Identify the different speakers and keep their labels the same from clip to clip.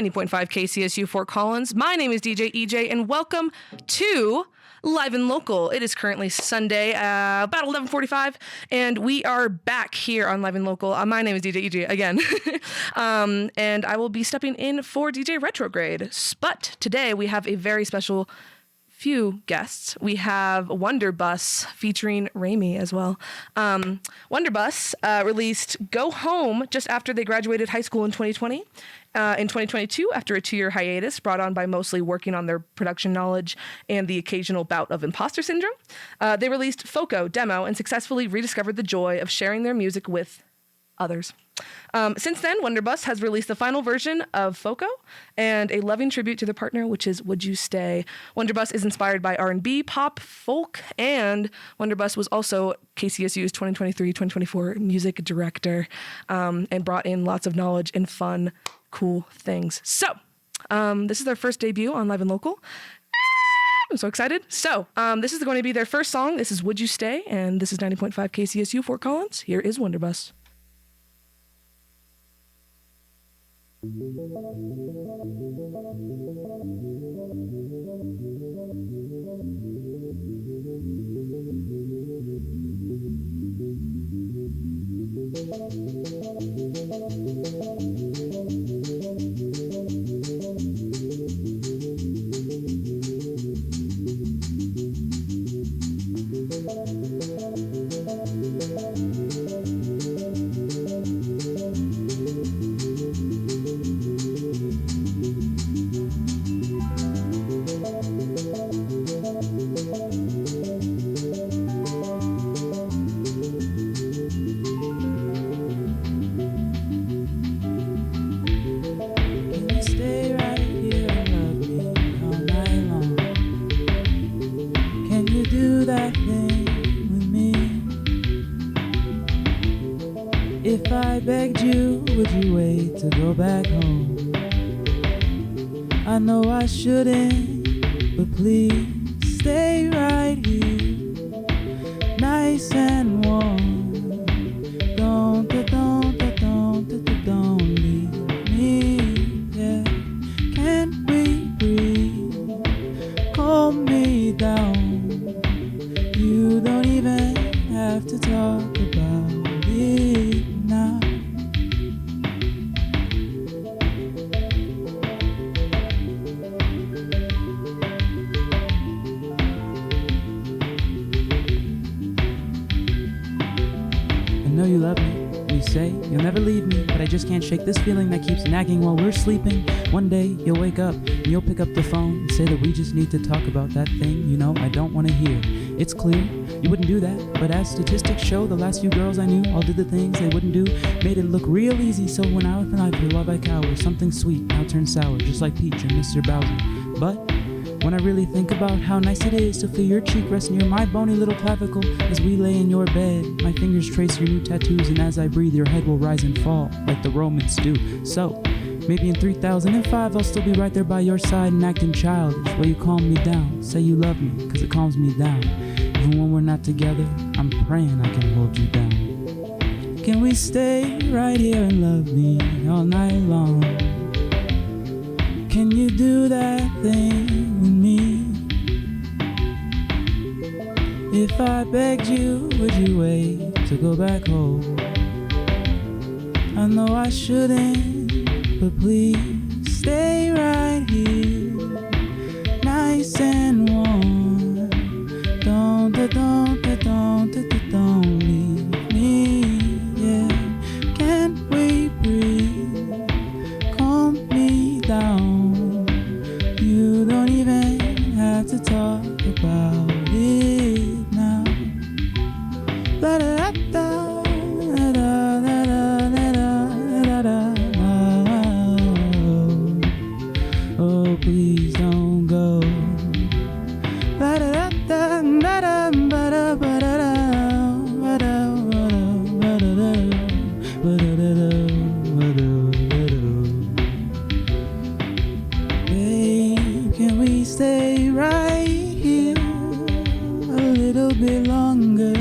Speaker 1: 90.5 KCSU Fort Collins. My name is DJ EJ, and welcome to Live and Local. It is currently Sunday, about 11:45, and we are back here on Live and Local. My name is DJ EJ again, and I will be stepping in for DJ Retrograde. But today we have a very special few guests. We have Wunderbus featuring Raemi as well. Wunderbus released Go Home just after they graduated high school in 2020. In 2022, after a 2-year hiatus brought on by mostly working on their production knowledge and the occasional bout of imposter syndrome, they released Foco demo and successfully rediscovered the joy of sharing their music with others. Since then, Wunderbus has released the final version of Foco and a loving tribute to their partner, which is Would You Stay. Wunderbus is inspired by R&B, pop, folk, and Wunderbus was also KCSU's 2023-2024 music director, and brought in lots of knowledge and fun, cool things. So, this is their first debut on Live and Local. I'm so excited. So, this is going to be their first song. This is Would You Stay, and this is 90.5 KCSU Fort Collins. Here is Wunderbus.
Speaker 2: If I begged you, would you wait to go back home? I know I shouldn't, but please stay right here, nice and warm. Don't leave me, yeah. Can't we breathe? Calm me down. You don't even have to talk about it now. I know you love me. You say you'll never leave me, but I just can't shake this feeling that keeps nagging while we're sleeping. One day you'll wake up and you'll pick up the phone and say that we just need to talk about that thing you know I don't want to hear. It's clear you wouldn't do that, but as statistics show, the last few girls I knew all did the things they wouldn't do, made it look real easy. So when I open up your love I cower, something sweet now turns sour, just like Peach and Mr. Bowser. But when I really think about how nice it is to feel your cheek rest near my bony little clavicle as we lay in your bed, my fingers trace your new tattoos, and as I breathe your head will rise and fall like the Romans do. So maybe in 3005 I'll still be right there by your side and acting childish while you calm me down. Say you love me, cause it calms me down. Even when we're not together, I'm praying I can hold you down. Can we stay right here and love me all night long? Can you do that thing with me? If I begged you, would you wait to go back home? I know I shouldn't, but please stay right here, nice and warm. Don't leave me, yeah. Can't we breathe? Calm me down. You don't even have to talk about it now. La da da da da da da da da. Oh, please don't go. La da da da da da da da da. Babe, can we stay right here a little bit longer,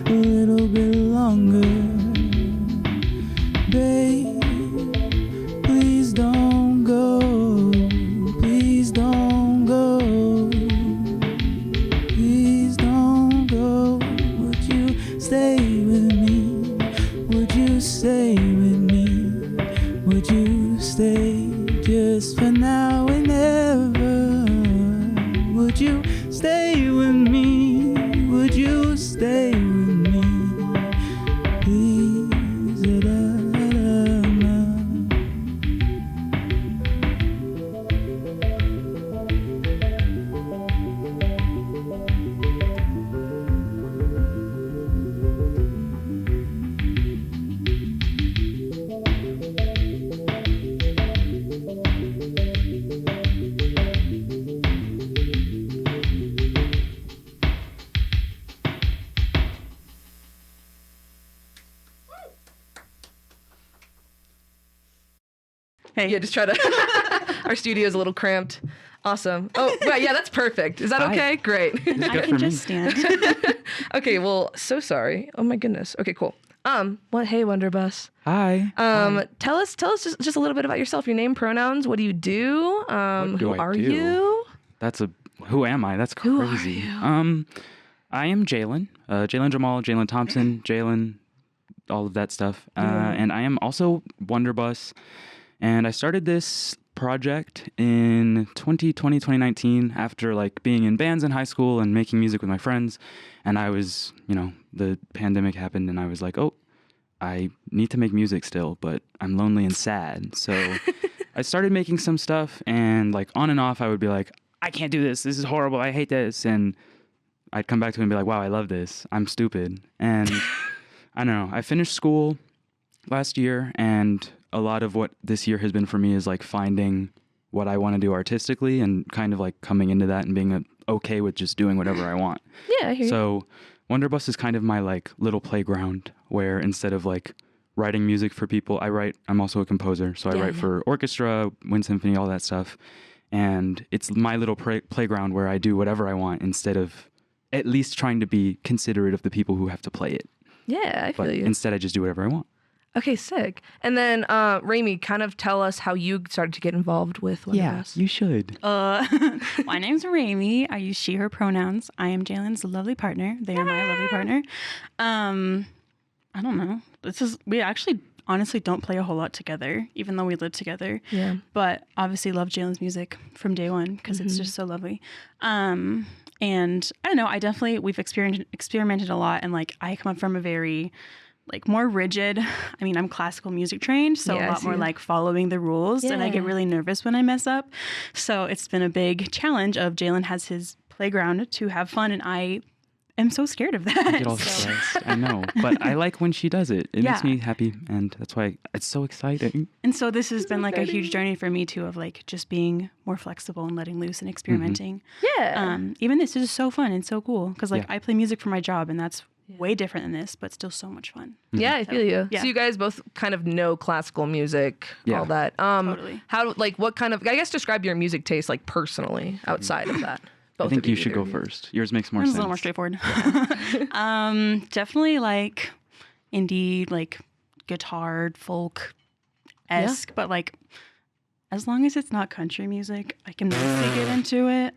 Speaker 2: a little bit longer? Babe, please don't just for now and ever. Would you stay with me? Would you stay with me? Please,
Speaker 3: Hey.
Speaker 1: Yeah, just try to. Our studio is a little cramped. Awesome. Oh, right. Yeah, that's perfect. Is that okay? Great.
Speaker 3: I can just stand.
Speaker 1: Okay. Well, so sorry. Oh my goodness. Okay, cool. What? Hey, Wunderbus.
Speaker 2: Hi.
Speaker 1: Tell us just a little bit about yourself. Your name, pronouns. What do you do?
Speaker 2: What do
Speaker 1: who
Speaker 2: I
Speaker 1: are
Speaker 2: do?
Speaker 1: you?
Speaker 2: Who am I? That's
Speaker 1: Who
Speaker 2: crazy.
Speaker 1: are you?
Speaker 2: I am Jalen. Jalen Jamal, Jalen Thompson, Jalen, all of that stuff. And I am also Wunderbus. And I started this project in 2019 after like being in bands in high school and making music with my friends. And I was, the pandemic happened and I was like, oh, I need to make music still, but I'm lonely and sad. So I started making some stuff and like on and off, I would be like, I can't do this. This is horrible. I hate this. And I'd come back to it and be like, wow, I love this. I'm stupid. And I don't know. I finished school last year and a lot of what this year has been for me is like finding what I want to do artistically and kind of like coming into that and being okay with just doing whatever I want.
Speaker 1: Yeah, I hear you.
Speaker 2: So Wunderbus is kind of my like little playground where instead of like writing music for people, I'm also a composer. So I write for orchestra, wind symphony, all that stuff. And it's my little playground where I do whatever I want instead of at least trying to be considerate of the people who have to play it.
Speaker 1: Yeah, I feel
Speaker 2: But
Speaker 1: you.
Speaker 2: instead I just do whatever I want.
Speaker 1: Okay, sick. And then, Raemi, kind of tell us how you started to get involved with Wunderbus.
Speaker 2: You should.
Speaker 3: My name's Raemi. I use she, her pronouns. I am Jalen's lovely partner. They are my lovely partner. I don't know. We actually honestly don't play a whole lot together, even though we live together.
Speaker 1: Yeah.
Speaker 3: But obviously love Jalen's music from day one because it's just so lovely. And I don't know, we've experimented a lot, and like I come up from a very like more rigid. I mean, I'm classical music trained, so a lot more like following the rules, and I get really nervous when I mess up. So it's been a big challenge of Jalen has his playground to have fun, and I am so scared of that.
Speaker 2: I get all stressed. I know, but I like when she does it. It makes me happy, and that's why it's so exciting.
Speaker 3: And so this has been like a huge journey for me too, of like just being more flexible and letting loose and experimenting.
Speaker 1: Yeah.
Speaker 3: Even this is so fun and so cool because like I play music for my job, and that's way different than this, but still so much fun.
Speaker 1: Yeah, I feel you.
Speaker 3: Yeah.
Speaker 1: So you guys both kind of know classical music, all that.
Speaker 3: Totally.
Speaker 1: How, like, what kind of, I guess describe your music taste, like, personally, outside of that.
Speaker 2: I think you should go first. Yours makes more
Speaker 3: Mine's
Speaker 2: sense.
Speaker 3: a little more straightforward. Definitely like indie, like guitar, folk-esque, but like as long as it's not country music, I can mostly get into it.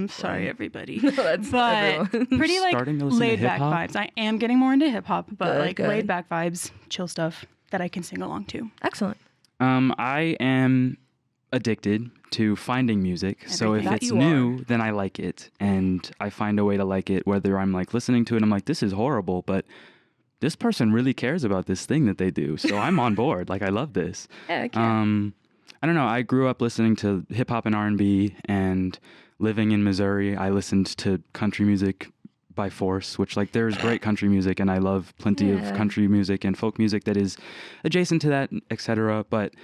Speaker 3: Sorry, everybody. But pretty like laid back vibes. I am getting more into hip hop, but like laid back vibes, chill stuff that I can sing along to.
Speaker 1: Excellent.
Speaker 2: I am addicted to finding music. So if it's new, then I like it. And I find a way to like it, whether I'm like listening to it and I'm like, this is horrible, but this person really cares about this thing that they do. So I'm on board. Like, I love this.
Speaker 1: Yeah,
Speaker 2: I don't know. I grew up listening to hip hop and R&B, and living in Missouri, I listened to country music by force, which like there's great country music, and I love plenty of country music and folk music that is adjacent to that, etc. But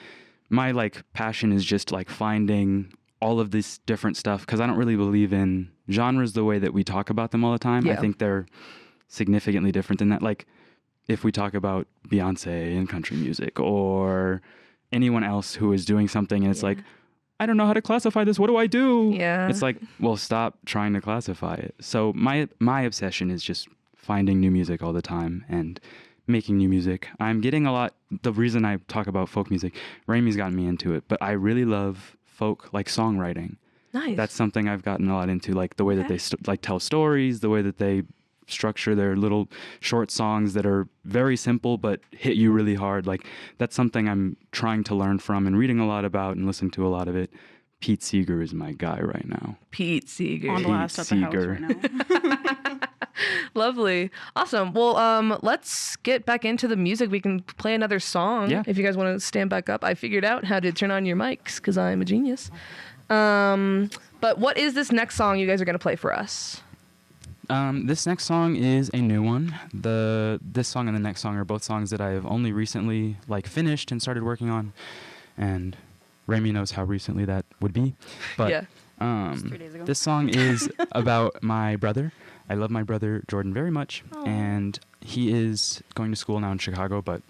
Speaker 2: my like passion is just like finding all of this different stuff, because I don't really believe in genres the way that we talk about them all the time. I think they're significantly different than that. Like if we talk about Beyonce and country music, or anyone else who is doing something and it's like, I don't know how to classify this. What do I do? Yeah. It's like, well, stop trying to classify it. So my obsession is just finding new music all the time and making new music. I'm getting a lot, the reason I talk about folk music, Raimi's gotten me into it, but I really love folk, like songwriting.
Speaker 1: Nice.
Speaker 2: That's something I've gotten a lot into, like the way that they like tell stories, the way that they structure. They're little short songs that are very simple but hit you really hard. Like, that's something I'm trying to learn from and reading a lot about and listening to a lot of it. Pete Seeger is my guy right now.
Speaker 1: Pete Seeger.
Speaker 3: On the last at the house right now.
Speaker 1: Lovely. Awesome. Well, let's get back into the music. We can play another song.
Speaker 2: Yeah.
Speaker 1: If you guys want to stand back up. I figured out how to turn on your mics because I'm a genius. But what is this next song you guys are going to play for us?
Speaker 2: This next song is a new one. This song and the next song are both songs that I have only recently finished and started working on, and Raemi knows how recently that would be. But
Speaker 1: Yeah.
Speaker 3: 3 days ago.
Speaker 2: this song is about my brother. I love my brother Jordan very much, and he is going to school now in Chicago, but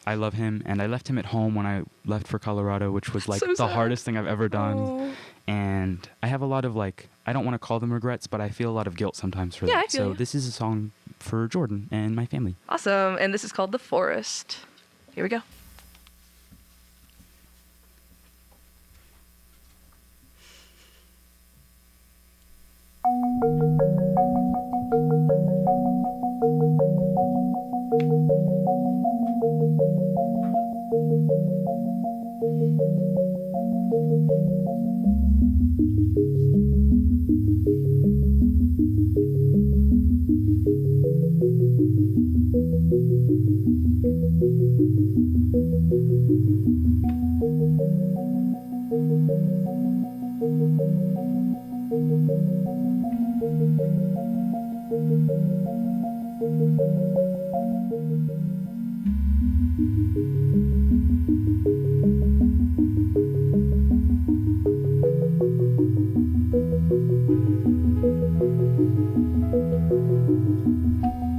Speaker 2: I love him, and I left him at home when I left for Colorado, which was
Speaker 1: So
Speaker 2: the
Speaker 1: sad.
Speaker 2: hardest thing I've ever done.
Speaker 1: Oh.
Speaker 2: And I have a lot of I don't want to call them regrets, but I feel a lot of guilt sometimes for
Speaker 1: Yeah,
Speaker 2: that.
Speaker 1: I feel
Speaker 2: So
Speaker 1: you.
Speaker 2: this is a song for Jordan and my family.
Speaker 1: Awesome. And this is called The Forest. Here we go.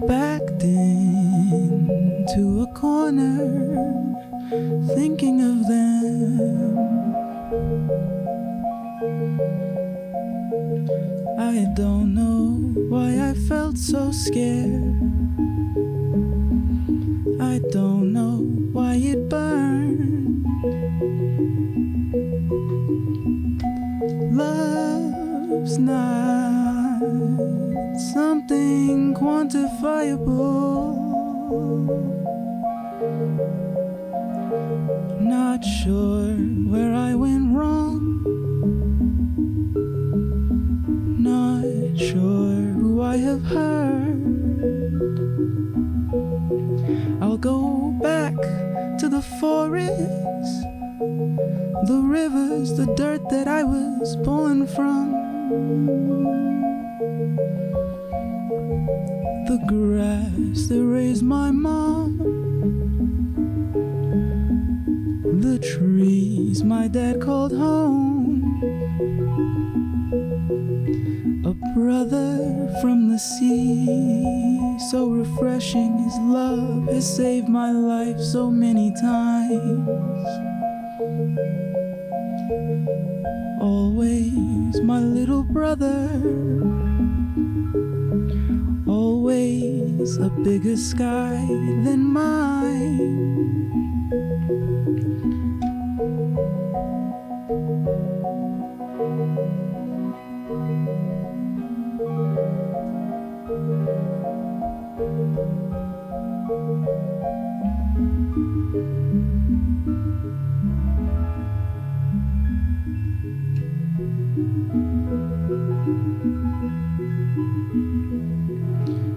Speaker 2: Backed into a corner, thinking of them. I don't know why I felt so scared. I don't know why it burned. Love's not something quantifiable. Not sure where I went wrong. Not sure who I have hurt. I'll go back to the forest, the rivers, the dirt that I was pulling from, the grass that raised my mom, the trees my dad called home, a brother from the sea, so refreshing. His love has saved my life so many times. Always my little brother, always a bigger sky than mine.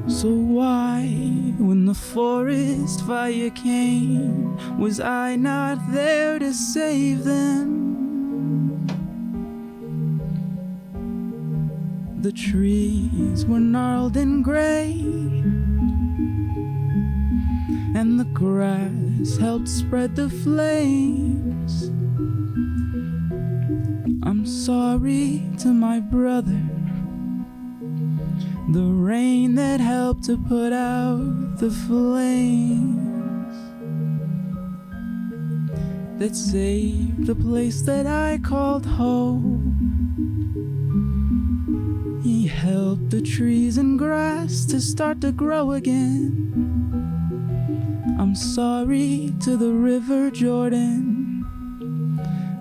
Speaker 2: So why, when the forest fire came, was I not there to save them? The trees were gnarled and gray, and the grass helped spread the flames. I'm sorry to my brother, the rain that helped to put out the flames, that saved the place that I called home. He helped the trees and grass to start to grow again. I'm sorry to the river Jordan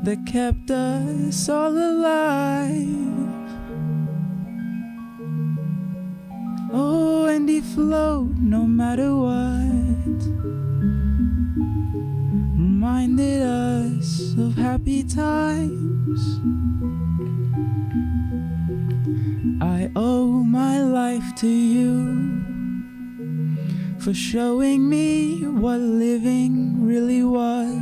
Speaker 2: that kept us all alive. Oh, and he float no matter what. Reminded us of happy times. I owe my life to you for showing me what living really was.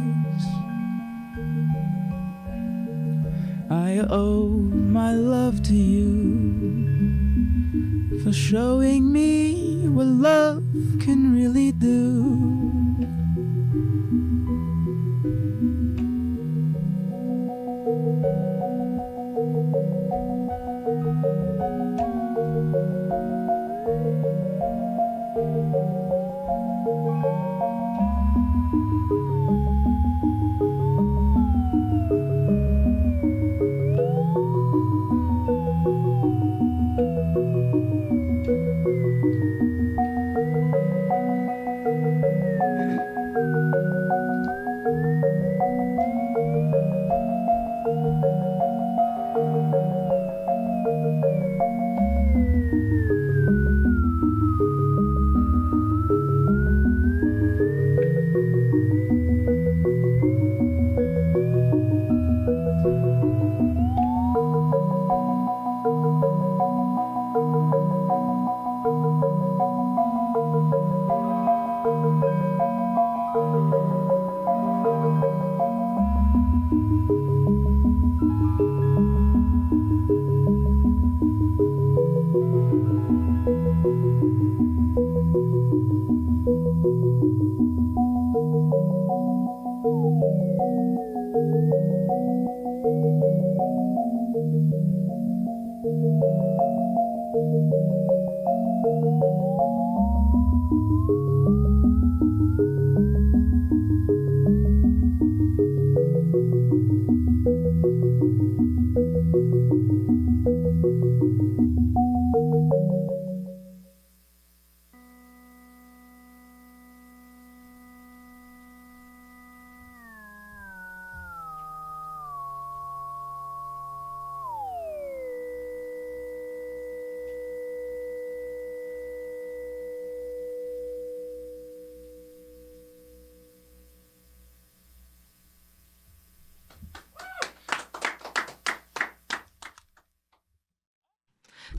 Speaker 2: I owe my love to you for showing me what love can really do.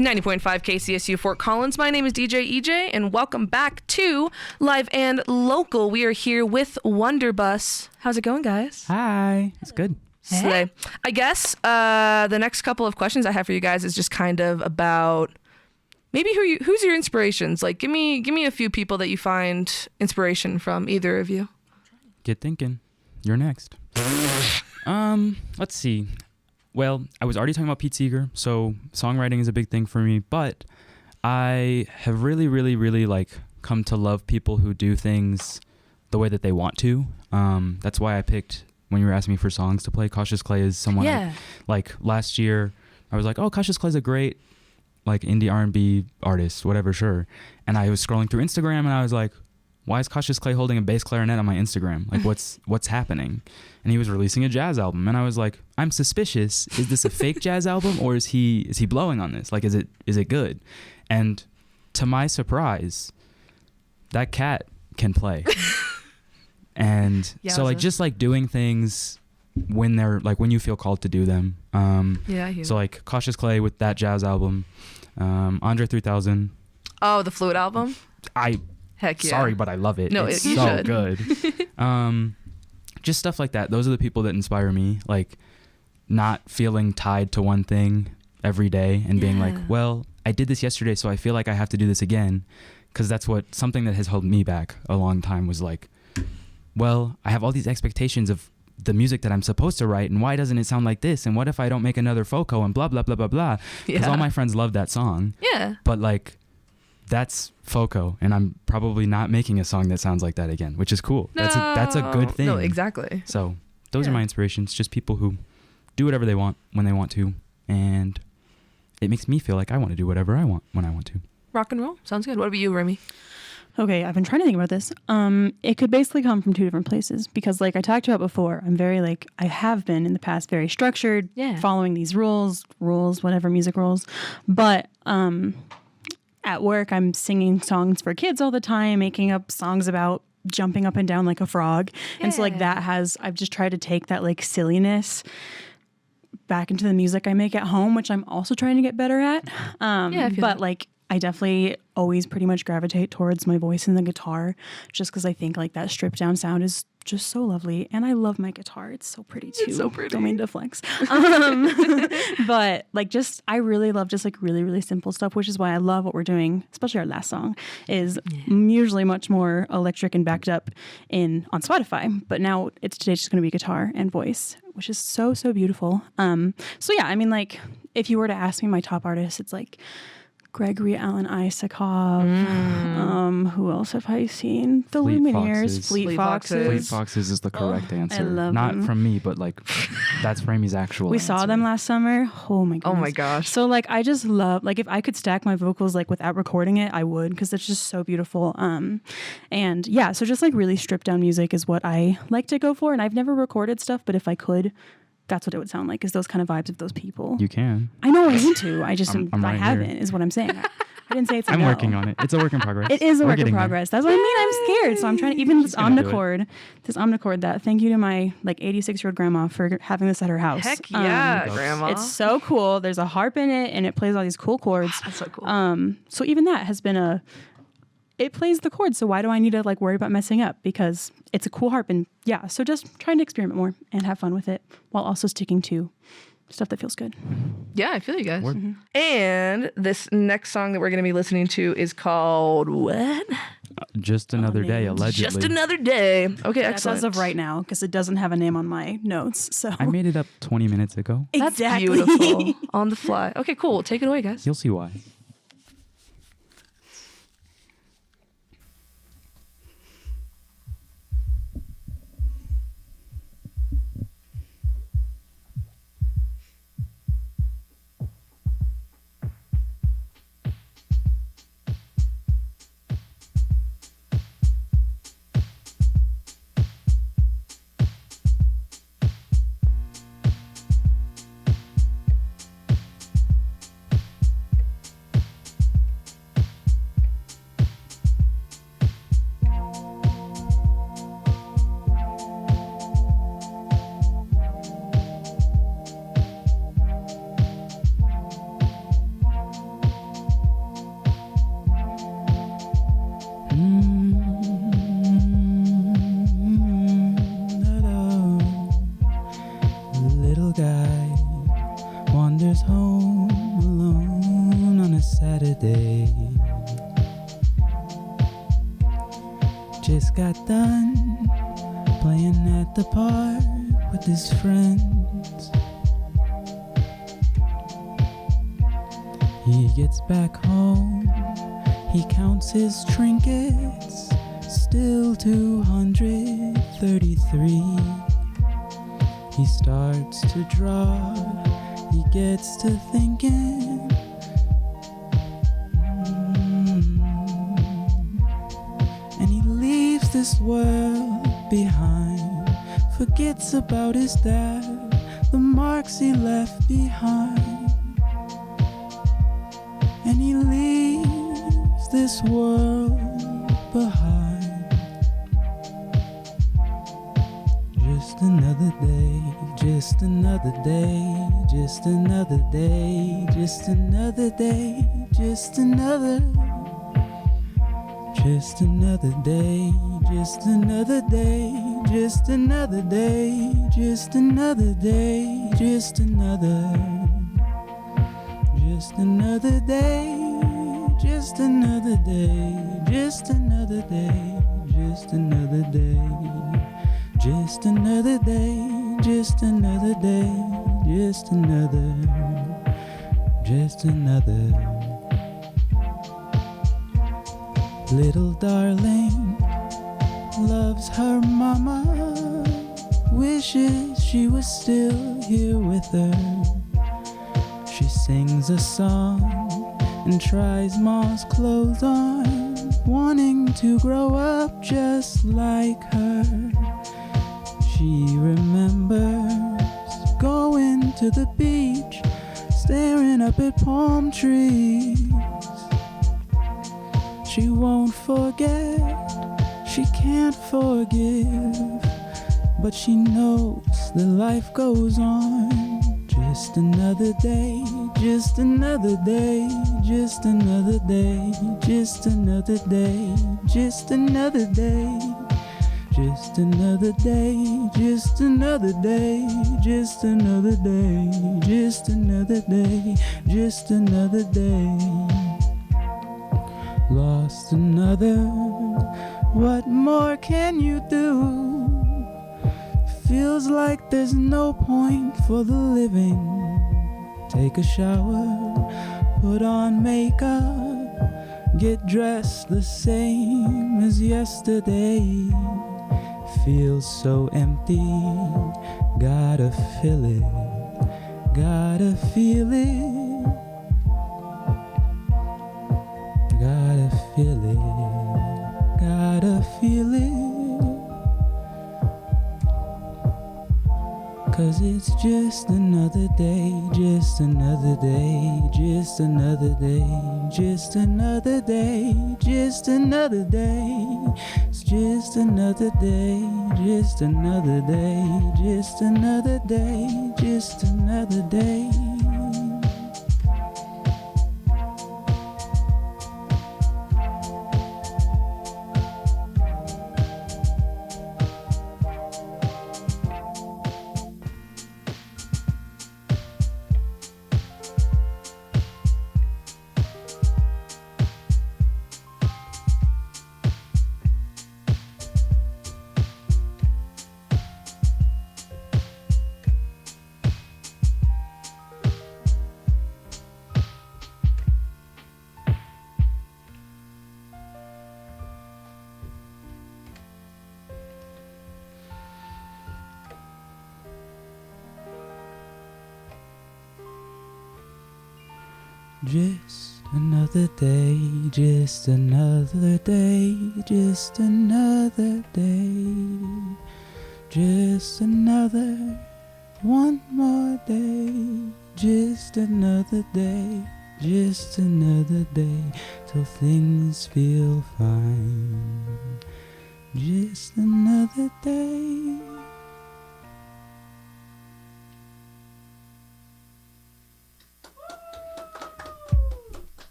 Speaker 1: .5 KCSU Fort Collins. My name is DJ EJ, and welcome back to Live and Local. We are here with Wunderbus. How's it going, guys?
Speaker 2: Hi. It's good.
Speaker 1: Slay. I guess the next couple of questions I have for you guys is just kind of about maybe who's your inspirations. Like, give me a few people that you find inspiration from, either of you.
Speaker 2: Get thinking. You're next. Let's see. Well, I was already talking about Pete Seeger, so songwriting is a big thing for me, but I have really, really, really come to love people who do things the way that they want to. That's why I picked, when you were asking me for songs to play, Cautious Clay is someone last year I was like, oh, Cautious Clay's a great indie R&B artist, whatever, sure. And I was scrolling through Instagram and I was like, why is Cautious Clay holding a bass clarinet on my Instagram? What's happening? And he was releasing a jazz album, and I was like, I'm suspicious. Is this a fake jazz album, or is he blowing on this? Is it good? And to my surprise, that cat can play. And so just doing things when they're when you feel called to do them.
Speaker 1: I hear so
Speaker 2: Cautious Clay with that jazz album, Andre 3000.
Speaker 1: Oh, the Fluid album. Heck yeah.
Speaker 2: Sorry, but I love it.
Speaker 1: No,
Speaker 2: it's
Speaker 1: you
Speaker 2: so
Speaker 1: should.
Speaker 2: Good. Just stuff like that. Those are the people that inspire me. Not feeling tied to one thing every day and being well, I did this yesterday, so I feel like I have to do this again. Because that's something that has held me back a long time was well, I have all these expectations of the music that I'm supposed to write, and why doesn't it sound like this? And what if I don't make another Foco and blah, blah, blah, blah, blah? Because all my friends love that song.
Speaker 1: Yeah.
Speaker 2: But that's Foco, and I'm probably not making a song that sounds like that again, which is cool.
Speaker 1: No,
Speaker 2: that's a good thing.
Speaker 1: No, exactly.
Speaker 2: So those are my inspirations, just people who do whatever they want when they want to, and it makes me feel like I want to do whatever I want when I want to.
Speaker 1: Rock and roll. Sounds good. What about you, Raemi?
Speaker 3: Okay, I've been trying to think about this. It could basically come from two different places because I talked about before, I'm very I have been in the past very structured, following these rules, whatever music rules. But at work, I'm singing songs for kids all the time, making up songs about jumping up and down like a frog. And so like I've just tried to take that like silliness back into the music I make at home, which I'm also trying to get better at. But like I definitely always pretty much gravitate towards my voice and the guitar, just because I think like that stripped down sound is just so lovely. And I love my guitar. It's so pretty too.
Speaker 1: It's so pretty.
Speaker 3: Don't mean to flex. But like I really love just like really, really simple stuff, which is why I love what we're doing, especially our last song is usually much more electric and backed up on Spotify. But now today's just going to be guitar and voice, which is so, so beautiful. So yeah, I mean, like if you were to ask me my top artists, it's like Gregory Alan Isakov. Who else have I seen? The
Speaker 2: Fleet
Speaker 3: Lumineers,
Speaker 2: Foxes.
Speaker 3: Fleet Foxes.
Speaker 2: Fleet Foxes is the correct answer.
Speaker 3: I love
Speaker 2: Not
Speaker 3: them.
Speaker 2: from me, but like that's Raemi's actual
Speaker 3: We
Speaker 2: answer.
Speaker 3: saw them last summer. Oh my goodness.
Speaker 1: Oh my gosh.
Speaker 3: So like I just love, like if I could stack my vocals like without recording it, I would, because it's just so beautiful. And yeah, so just like really stripped down music is what I like to go for. And I've never recorded stuff, but if I could, that's what it would sound like, is those kind of vibes of those people.
Speaker 2: You can.
Speaker 3: I know I need to. I just
Speaker 2: I'm
Speaker 3: I
Speaker 2: right
Speaker 3: haven't
Speaker 2: here.
Speaker 3: is what I'm saying. I didn't say it's a
Speaker 2: I'm
Speaker 3: no.
Speaker 2: working on it. It's a work in progress.
Speaker 3: It is a
Speaker 2: We're
Speaker 3: work in
Speaker 2: getting there.
Speaker 3: progress. That's what I mean. I'm scared. So I'm trying to, even this
Speaker 2: gonna do
Speaker 3: omnichord, that thank you to my like 86-year-old grandma for having this at her house.
Speaker 1: Heck yeah, Grandma.
Speaker 3: It's so cool. There's a harp in it and it plays all these cool chords.
Speaker 1: That's so cool.
Speaker 3: So even that has been it plays the chords. So why do I need to like worry about messing up? Because it's a cool harp. And yeah, so just trying to experiment more and have fun with it while also sticking to stuff that feels good.
Speaker 1: Yeah, I feel you guys.
Speaker 2: Word.
Speaker 1: And this next song that we're going to be listening to is called what?
Speaker 2: Just another day, allegedly.
Speaker 1: Just Another Day. Okay,
Speaker 3: That's
Speaker 1: excellent.
Speaker 3: as of right now, because it doesn't have a name on my notes. So
Speaker 2: I made it up 20 minutes ago.
Speaker 1: That's
Speaker 3: exactly.
Speaker 1: beautiful. On the fly. Okay, cool. Take it away, guys.
Speaker 2: You'll see why. Little guy wanders home alone on a Saturday. Just got done playing at the park with his friends. He gets back home, he counts his trinkets, still 233. He starts to draw, he gets to thinking, and he leaves this world behind, forgets about his dad, the marks he left behind, and he leaves this world behind. Just another day, just another day, just another day, just another day, just another day, just another day, just another day, just another day, just another day, just another day, just another day, just another day, just another day, just another day, just another day, just another. Little darling loves her mama, wishes she was still here with her. She sings a song and tries Ma's clothes on, wanting to grow up just like her. She remembers going to the beach, staring up at palm trees, She won't forget, she can't forgive, but she knows that life goes on. Just another day, just another day, just another day, just another day, just another day, just another day, just another day, just another day, just another day, just another day. Lost another, what more can you do? Feels like there's no point for the living. Take a shower, put on makeup, get dressed the same as yesterday. Feels so empty, gotta fill it, gotta feel it, gotta feel it, gotta feel it. 'Cause it's just another day, just another day, just another day, just another day, just another day. It's just another day, just another day, just another day, just another day. Just another day, just another day, just another day, just another, one more day, just another day, just another day, till things feel fine, just another day.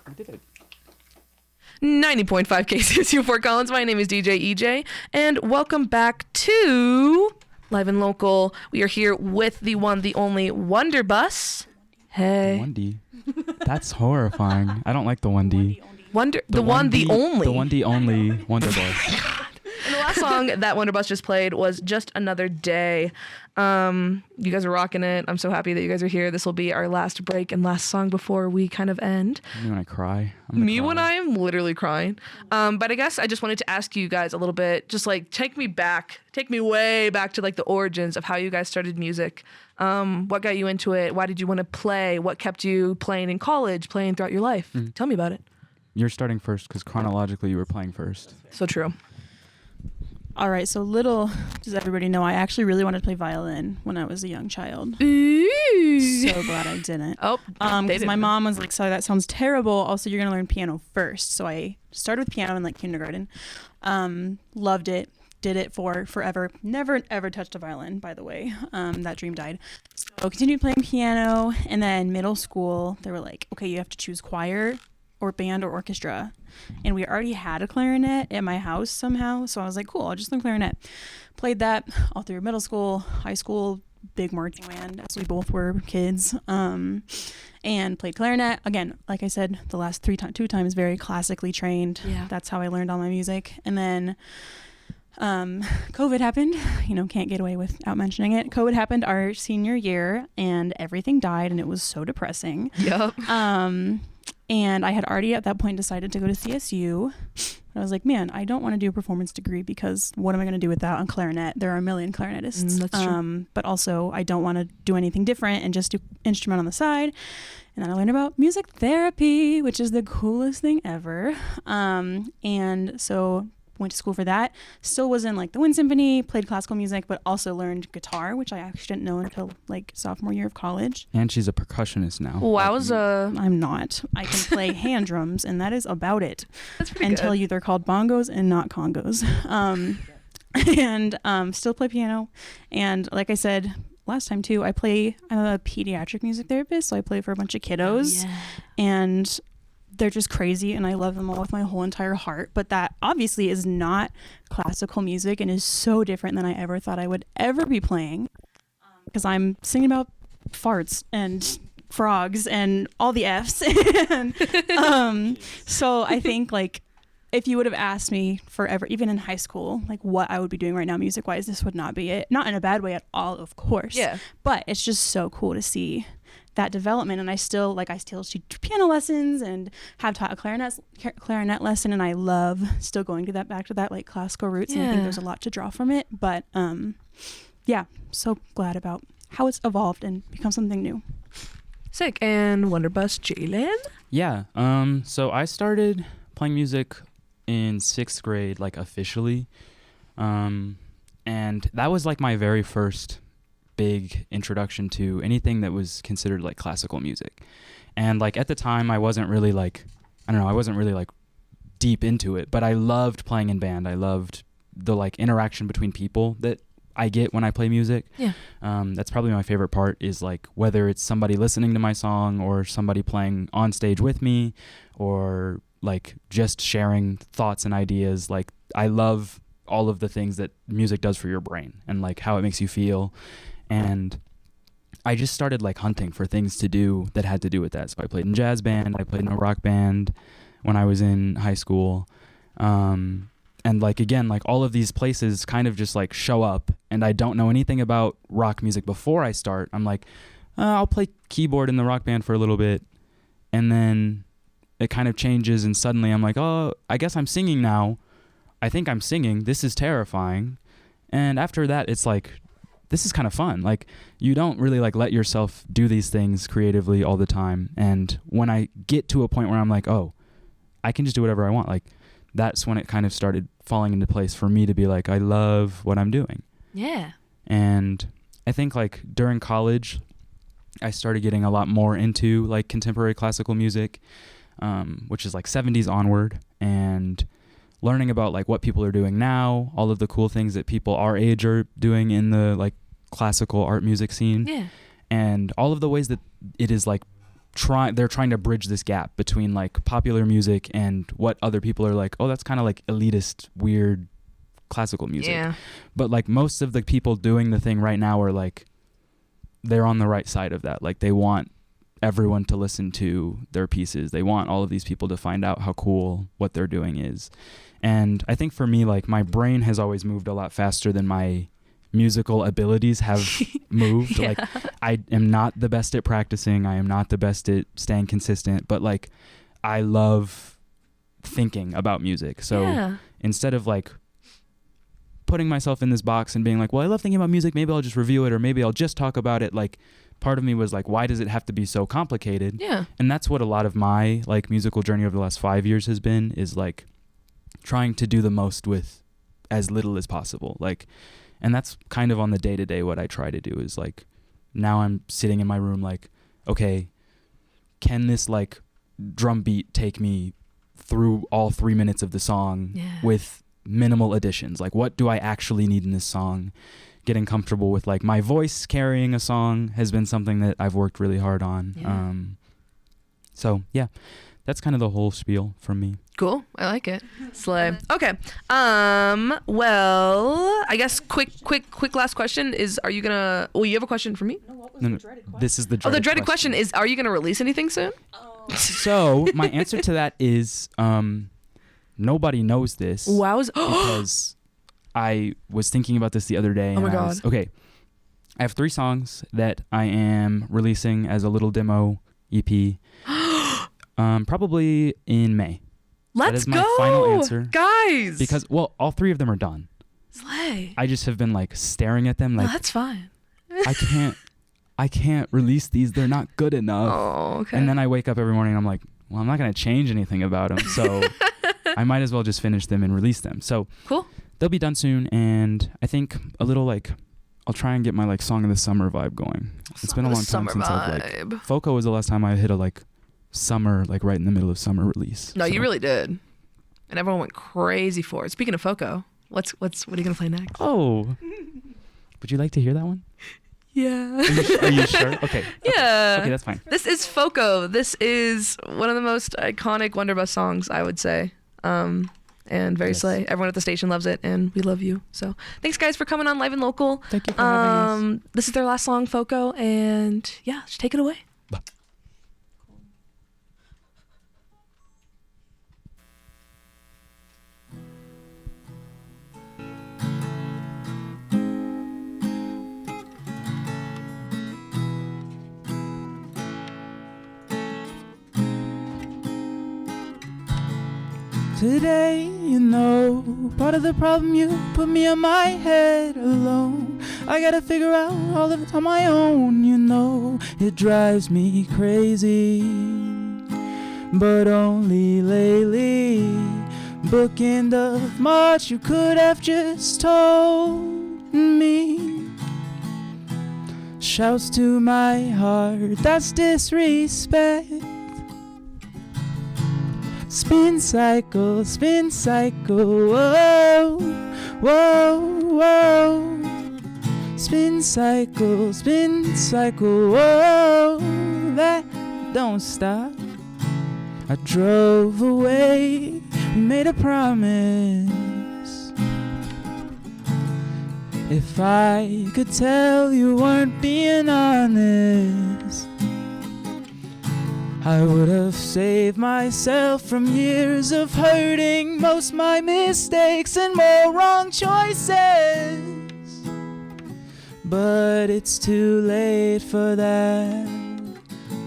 Speaker 4: I did it.
Speaker 1: 90.5 KCSU Fort Collins. My name is DJ EJ, and welcome back to Live and Local. We are here with the one, the only Wunderbus. Hey.
Speaker 4: 1D. That's horrifying. I don't like the 1D.
Speaker 1: The one, the only.
Speaker 4: The 1D only Wunderbus.
Speaker 1: And the last song that Wunderbus just played was Just Another Day. You guys are rocking it. I'm so happy that you guys are here. This will be our last break and last song before we kind of end.
Speaker 4: Me when I cry.
Speaker 1: When I am literally crying. But I guess I just wanted to ask you guys a little bit, just like take me way back to like the origins of how you guys started music. What got you into it? Why did you want to play? What kept you playing in college, playing throughout your life? Tell me about it.
Speaker 4: You're starting first because chronologically you were playing first.
Speaker 1: So true.
Speaker 3: All right, so little does everybody know, I actually really wanted to play violin when I was a young child.
Speaker 1: Ooh.
Speaker 3: So glad I didn't.
Speaker 1: Oh,
Speaker 3: because my mom was like, sorry, that sounds terrible. Also, you're going to learn piano first. So I started with piano in like kindergarten. Loved it. Did it for forever. Never, ever touched a violin, by the way. That dream died. So continued playing piano. And then middle school, they were like, okay, you have to choose choir or band or orchestra. And we already had a clarinet at my house somehow. So I was like, cool, I'll just learn clarinet. Played that all through middle school, high school, big marching band, as we both were kids. And played clarinet. Again, like I said, the last two times very classically trained.
Speaker 1: Yeah.
Speaker 3: That's how I learned all my music. And then COVID happened, can't get away without mentioning it. COVID happened our senior year and everything died and it was so depressing.
Speaker 1: Yep.
Speaker 3: And I had already at that point decided to go to CSU. I was like, man, I don't want to do a performance degree because what am I going to do with that on clarinet? There are a million clarinetists.
Speaker 1: That's true.
Speaker 3: But also I don't want to do anything different and just do instrument on the side. And then I learned about music therapy, which is the coolest thing ever. And so went to school for that. Still was in like the wind symphony, played classical music, but also learned guitar, which I actually didn't know until like sophomore year of college.
Speaker 4: And she's a percussionist now.
Speaker 1: Wowza.
Speaker 3: I'm not. I can play hand drums, and that is about it.
Speaker 1: That's pretty
Speaker 3: and
Speaker 1: good.
Speaker 3: tell you they're called bongos and not congos. And still play piano. And like I said last time too, I'm a pediatric music therapist, so I play for a bunch of kiddos. And they're just crazy, and I love them all with my whole entire heart. But that obviously is not classical music and is so different than I ever thought I would ever be playing, because I'm singing about farts and frogs and all the F's. And, so I think like if you would have asked me forever, even in high school, like what I would be doing right now music wise, this would not be it. Not in a bad way at all, of course.
Speaker 1: Yeah.
Speaker 3: But it's just so cool to see that development. And I still teach piano lessons and have taught a clarinet lesson, and I love still going to back to that like classical roots. And I think there's a lot to draw from it. But yeah, so glad about how it's evolved and become something new.
Speaker 1: Sick. And Wunderbus, Jalen?
Speaker 4: Yeah. So I started playing music in 6th grade, like officially. And that was like my very first big introduction to anything that was considered like classical music. And like at the time I wasn't really like deep into it, but I loved playing in band. I loved the like interaction between people that I get when I play music.
Speaker 1: Yeah.
Speaker 4: That's probably my favorite part, is like whether it's somebody listening to my song or somebody playing on stage with me, or like just sharing thoughts and ideas. Like I love all of the things that music does for your brain and like how it makes you feel. And I just started like hunting for things to do that had to do with that. So I played in jazz band, I played in a rock band when I was in high school. And like, again, like all of these places kind of just like show up, and I don't know anything about rock music before I start. I'm like, I'll play keyboard in the rock band for a little bit. And then it kind of changes, and suddenly I'm like, oh, I guess I'm singing now. I think I'm singing. This is terrifying. And after that, it's like, this is kind of fun. Like you don't really like let yourself do these things creatively all the time. And when I get to a point where I'm like, oh, I can just do whatever I want, like that's when it kind of started falling into place for me to be like, I love what I'm doing.
Speaker 1: Yeah.
Speaker 4: And I think like during college, I started getting a lot more into like contemporary classical music, which is like 70s onward, and learning about like what people are doing now, all of the cool things that people our age are doing in the like classical art music scene.
Speaker 1: Yeah.
Speaker 4: And all of the ways that it is like they're trying to bridge this gap between like popular music and what other people are like, oh, that's kind of like elitist, weird classical music.
Speaker 1: Yeah.
Speaker 4: But like most of the people doing the thing right now are like, they're on the right side of that. Like they want everyone to listen to their pieces. They want all of these people to find out how cool what they're doing is. And I think for me, like my brain has always moved a lot faster than my musical abilities have moved.
Speaker 1: Yeah.
Speaker 4: Like I am not the best at practicing. I am not the best at staying consistent, but like I love thinking about music. So instead of like putting myself in this box and being like, well, I love thinking about music, maybe I'll just review it, or maybe I'll just talk about it, like part of me was like, why does it have to be so complicated?
Speaker 1: Yeah.
Speaker 4: And that's what a lot of my like musical journey over the last 5 years has been, is like trying to do the most with as little as possible. Like, and that's kind of on the day-to-day what I try to do, is like, now I'm sitting in my room like, okay, can this like drum beat take me through all 3 minutes of the song with minimal additions? Like, what do I actually need in this song? Getting comfortable with like my voice carrying a song has been something that I've worked really hard on. So yeah, that's kind of the whole spiel from me.
Speaker 1: Cool. I like it. Slay. Okay. Well, I guess quick last question is, are you gonna, well, you have a question for me?
Speaker 4: No, this is the dreaded
Speaker 1: the dreaded question is, are you gonna release anything soon?
Speaker 4: So my answer to that is nobody knows this.
Speaker 1: Wow.
Speaker 4: Because I was thinking about this the other day.
Speaker 1: Oh my God.
Speaker 4: Okay. I have 3 songs that I am releasing as a little demo EP. Probably in May.
Speaker 1: Let's
Speaker 4: that is my
Speaker 1: go,
Speaker 4: final answer,
Speaker 1: guys.
Speaker 4: Because, well, all 3 of them are done.
Speaker 1: Slay.
Speaker 4: I just have been like staring at them like,
Speaker 1: No, that's fine.
Speaker 4: I can't release these. They're not good enough.
Speaker 1: Oh, okay.
Speaker 4: And then I wake up every morning and I'm like, well, I'm not going to change anything about them. So I might as well just finish them and release them. So
Speaker 1: Cool.
Speaker 4: they'll be done soon, and I think a little like I'll try and get my like song of the summer vibe going. It's been a long time since I've like Foco was the last time I hit a like summer, like right in the middle of summer release.
Speaker 1: No,
Speaker 4: So,
Speaker 1: you really did, and everyone went crazy for it. Speaking of Foco, what are you gonna play next?
Speaker 4: Oh, would you like to hear that one?
Speaker 1: Yeah.
Speaker 4: Are you sure? Okay.
Speaker 1: Yeah.
Speaker 4: Okay, that's fine.
Speaker 1: This is Foco. This is one of the most iconic Wunderbus songs, I would say. And very slay. Everyone at the station loves it, and we love you. So thanks, guys, for coming on Live and Local.
Speaker 4: Thank you for having us.
Speaker 1: This is their last song, Foco, and yeah, just take it away.
Speaker 2: Today, you know, part of the problem you put me on my head alone. I gotta figure out all of it on my own, you know. It drives me crazy, but only lately. Bookend of March, you could have just told me. Shouts to my heart, that's disrespect. Spin cycle, whoa, whoa, whoa. Spin cycle, whoa, that don't stop. I drove away, we made a promise. If I could tell you weren't being honest, I would have saved myself from years of hurting, most my mistakes and more wrong choices. But it's too late for that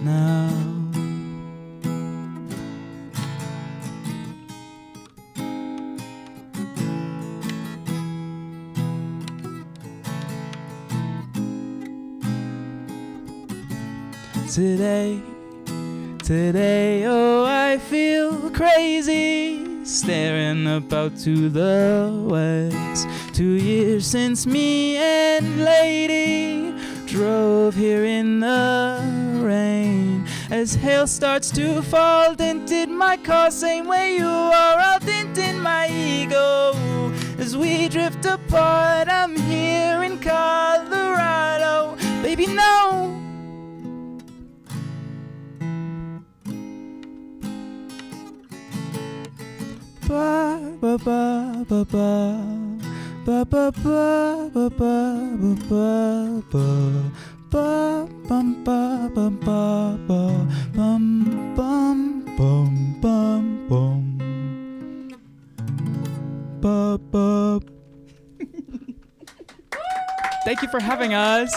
Speaker 2: now. Today, oh, I feel crazy, staring up out to the west. 2 years since me and Lady drove here in the rain. As hail starts to fall, dented my car, same way you are, I'll dent in my ego. As we drift apart, I'm here in Colorado. Baby, no. Ba ba ba ba ba ba ba ba ba ba ba ba bum ba bum ba ba bum bum bum bum bum ba ba.
Speaker 4: Thank you for having us.